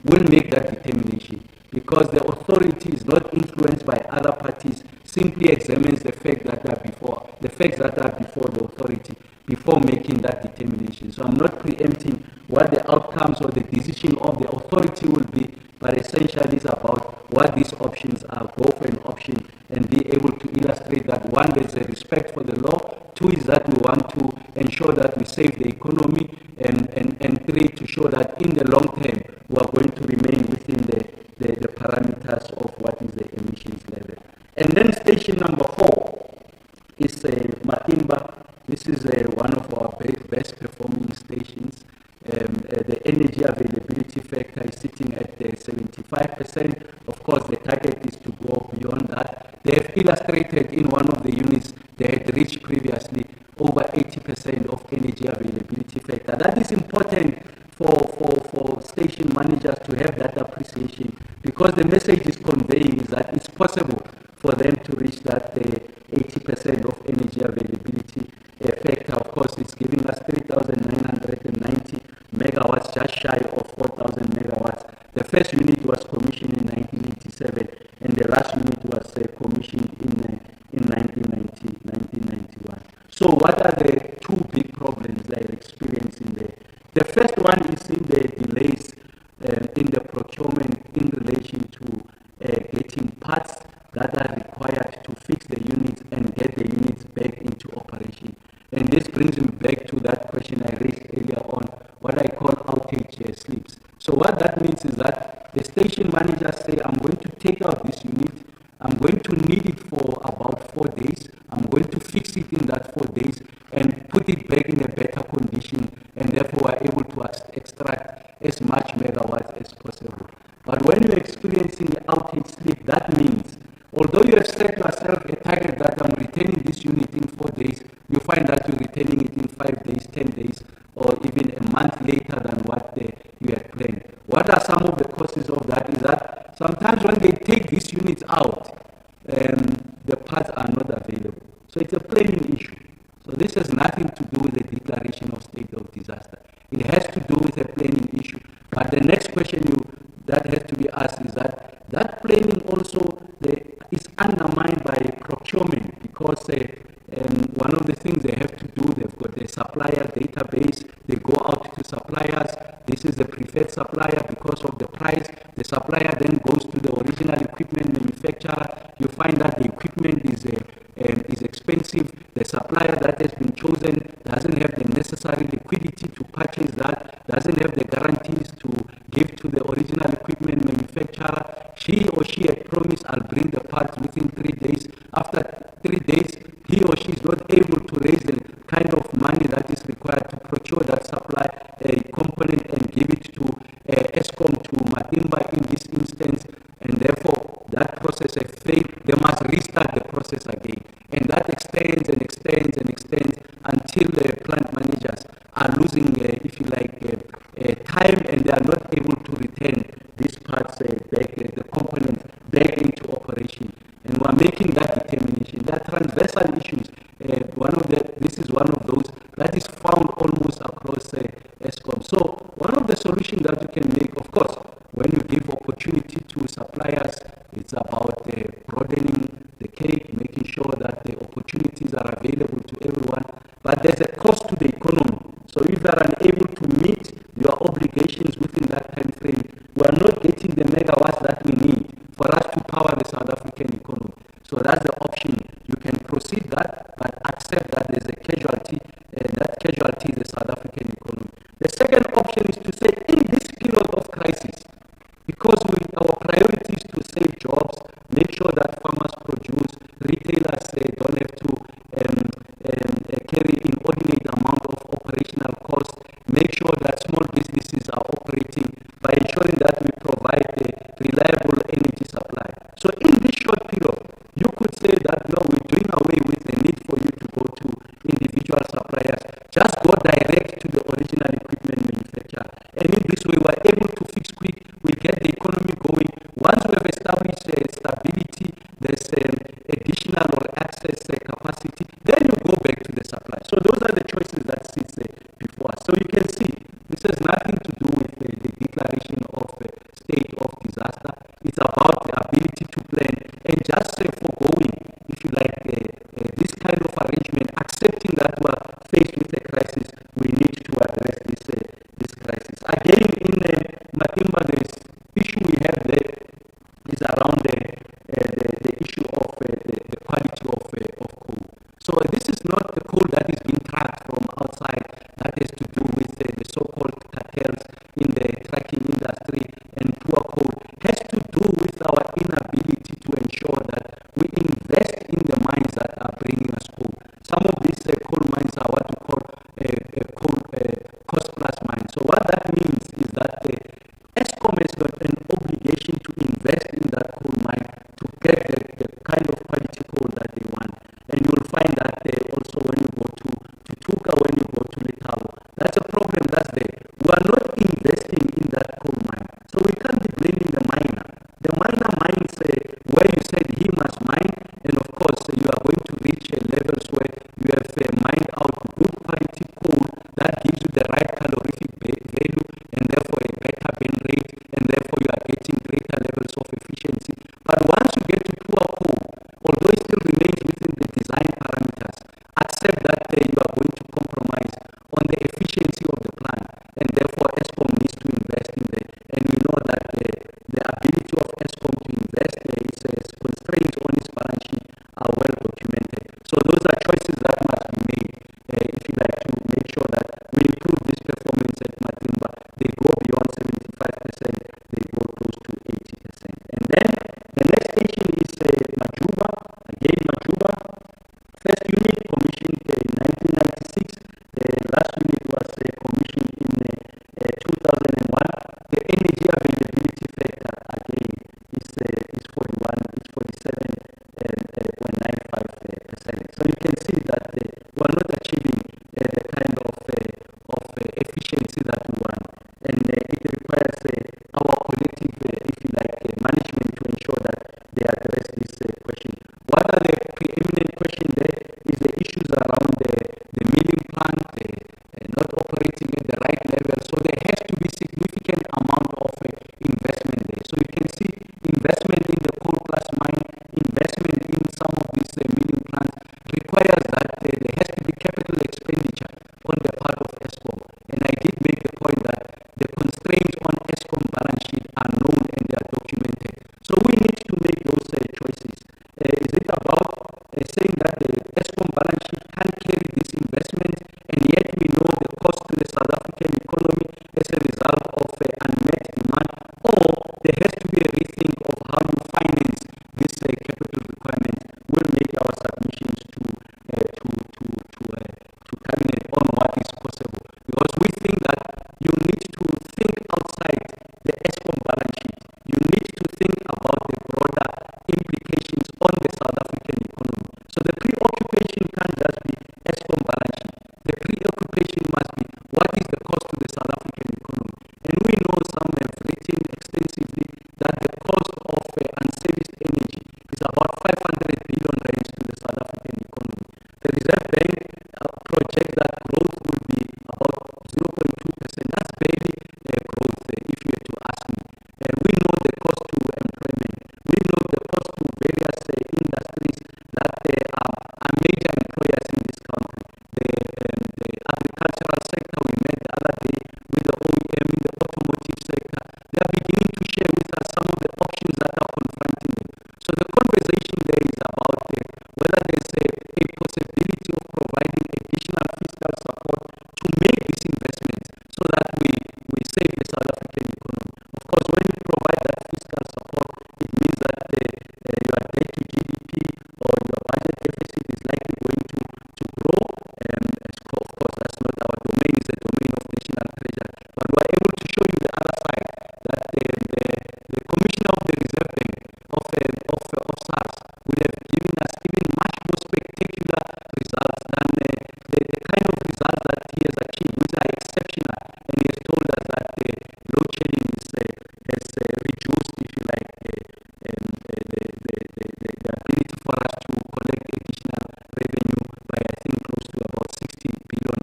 will make that determination, because the authority is not influenced by other parties, simply examines the facts that are before the authority before making that determination. So I'm not preempting what the outcomes or the decision of the authority will be, but essentially it's about what these options are. Go for an option and be able to illustrate that, one, there's a respect for the law, two is that we want to ensure that we save the economy, and three, to show that in the long term we are going to remain within the parameters of what is the emissions level. And then station number 4 is Matimba. This is one of our best performing stations. The energy availability factor is sitting at 75%. Of course, the target is to go beyond that. They have illustrated in one of the units they had reached previously over 80% of energy availability factor. That is important for station managers to have that appreciation, because the message is conveying is that it's possible for them to reach that 80% of energy availability factor. Of course, it's giving us 3,990 megawatts, just shy of 4,000 megawatts. The first unit was commissioned in 1987, and the last unit was commissioned in 1991. So what are the two big problems they are experiencing there? The first one is in the delays in the procurement in relation to getting parts that are required to fix the units and get the units back into operation. And this brings me back to that question I raised earlier on, what I call outage slips. So what that means is that the station managers say, I'm going to take out this unit, I'm going to need it for about 4 days, I'm going to fix it in that 4 days and put it back in a better condition, and therefore are able to extract as much megawatts as possible. But when you're experiencing the outage slip, that means although you have set yourself a target that I'm returning this unit in 4 days, you find that you're returning it in 5 days, 10 days, or even a month later than what you had planned. What are some of the causes of that? Is that sometimes when they take these units out, the parts are not available. So it's a planning issue. So this has nothing to do with the declaration of state of disaster. It has to do with a planning issue. But the next question that has to be asked is that planning also is undermined by procurement, because one of the things they have to do, they've got the supplier database, they go out to suppliers, this is the preferred supplier because of the price, the supplier then goes to the original equipment manufacturer, you find that the equipment is expensive, the supplier that has been chosen doesn't have the necessary liquidity to purchase that, doesn't have the guarantees to give to the original equipment manufacturer. He or she had promised, I'll bring the parts within 3 days. After 3 days, he or she is not able to raise the kind of money that is required to procure that supply component and give it to ESCOM, to Matimba in this instance, and therefore that process has failed. They must restart the process again, and that extends and extends and extends until the plant managers are losing, if you like, time, and they are not able to return these parts back, the components back into operation. And we are making that determination. There are transversal issues. This is one of those that is found almost across ESCOM. So one of the solutions that you can make, of course, when you give opportunity to suppliers, it's about broadening the cake, making sure that the opportunities are available to everyone. But there's a cost to the economy. So if you are unable to meet your obligations within that time frame, we are not getting the megawatts that we need for us to power the South African economy. So that's the option. You can proceed that, but accept that there's a casualty, and that casualty is the South African economy. The second option is to say, in this period of crisis, because our priority is to save jobs, make sure that farmers produce, retailers don't have to carry inordinate amount of operational costs, make sure that small businesses are operating by ensuring that we provide a reliable energy supply. So in this short period, you could say that no, we're doing away with the need for you to go to individual suppliers. Just go direct to the original equipment manufacturer. And in this way, we're able to fix quick, we get the economy a possibility of providing additional fiscal support to make these investments so that we save the South African economy. Of course, when you provide that fiscal support, it means that your debt to GDP or your budget deficit is likely going to grow. Of course, that's not our domain, it's the domain of national treasury. But we're able to show you the other side, that the Commissioner of the Reserve Bank of SARS would have given us even much more spectacular results than the kind of results that he has achieved, which are exceptional. And he has told us that load shedding has reduced